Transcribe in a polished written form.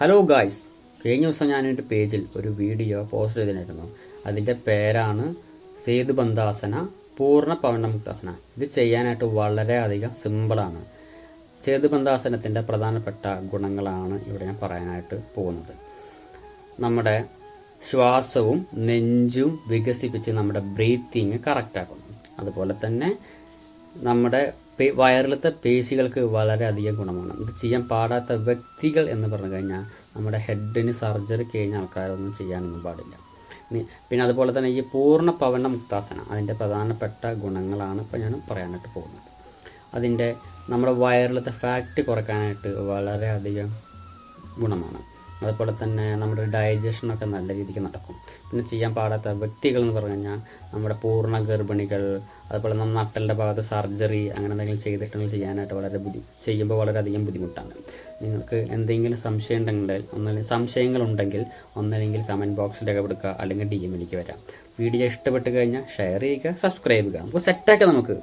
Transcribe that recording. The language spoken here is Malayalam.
ഹലോ ഗായ്സ്, കഴിഞ്ഞ ദിവസം ഞാൻ എൻ്റെ പേജിൽ ഒരു വീഡിയോ പോസ്റ്റ് ചെയ്തിട്ടുണ്ടായിരുന്നു. അതിൻ്റെ പേരാണ് സേതുബന്ധാസന പൂർണ്ണ പവനമുക്താസന. ഇത് ചെയ്യാനായിട്ട് വളരെയധികം സിമ്പിളാണ്. സേതുബന്ധാസനത്തിൻ്റെ പ്രധാനപ്പെട്ട ഗുണങ്ങളാണ് ഇവിടെ ഞാൻ പറയാനായിട്ട് പോകുന്നത്. നമ്മുടെ ശ്വാസവും നെഞ്ചും വികസിപ്പിച്ച് നമ്മുടെ ബ്രീത്തിങ് കറക്റ്റാക്കുന്നു. അതുപോലെ തന്നെ നമ്മുടെ വയറിലത്തെ പേശികൾക്ക് വളരെയധികം ഗുണമാണ്. ഇത് ചെയ്യാൻ പാടാത്ത വ്യക്തികൾ എന്ന് പറഞ്ഞു കഴിഞ്ഞാൽ നമ്മുടെ ഹെഡിന് സർജറി കഴിഞ്ഞ ആൾക്കാരൊന്നും ചെയ്യാനൊന്നും പാടില്ല. പിന്നെ അതുപോലെ തന്നെ ഈ പൂർണ്ണ പവന മുക്താസന അതിൻ്റെ പ്രധാനപ്പെട്ട ഗുണങ്ങളാണ് ഇപ്പോൾ ഞാൻ പറയാനായിട്ട് പോകുന്നത്. അതിൻ്റെ നമ്മുടെ വയറിലത്തെ ഫാറ്റ് കുറയ്ക്കാനായിട്ട് വളരെയധികം ഗുണമാണ്. അതുപോലെ തന്നെ നമ്മുടെ ഡൈജഷനൊക്കെ നല്ല രീതിക്ക് നടക്കും. പിന്നെ ചെയ്യാൻ പാടാത്ത വ്യക്തികൾ എന്ന് പറഞ്ഞു കഴിഞ്ഞാൽ നമ്മുടെ പൂർണ്ണ ഗർഭിണികൾ, അതുപോലെ നമ്മൾ നട്ടലിൻ്റെ ഭാഗത്ത് സർജറി അങ്ങനെ എന്തെങ്കിലും ചെയ്തിട്ടുണ്ടെങ്കിൽ ചെയ്യാനായിട്ട് ചെയ്യുമ്പോൾ വളരെയധികം ബുദ്ധിമുട്ടാണ്. നിങ്ങൾക്ക് എന്തെങ്കിലും സംശയങ്ങളുണ്ടെങ്കിൽ ഒന്നല്ലെങ്കിൽ കമൻറ്റ് ബോക്സിൽ രേഖപ്പെടുത്തുക, അല്ലെങ്കിൽ DM ലേക്ക് വരാം. വീഡിയോ ഇഷ്ടപ്പെട്ട് കഴിഞ്ഞാൽ ഷെയർ ചെയ്യുക, സബ്സ്ക്രൈബ് ചെയ്യുക. നമുക്ക് സെറ്റാക്കാം നമുക്ക്.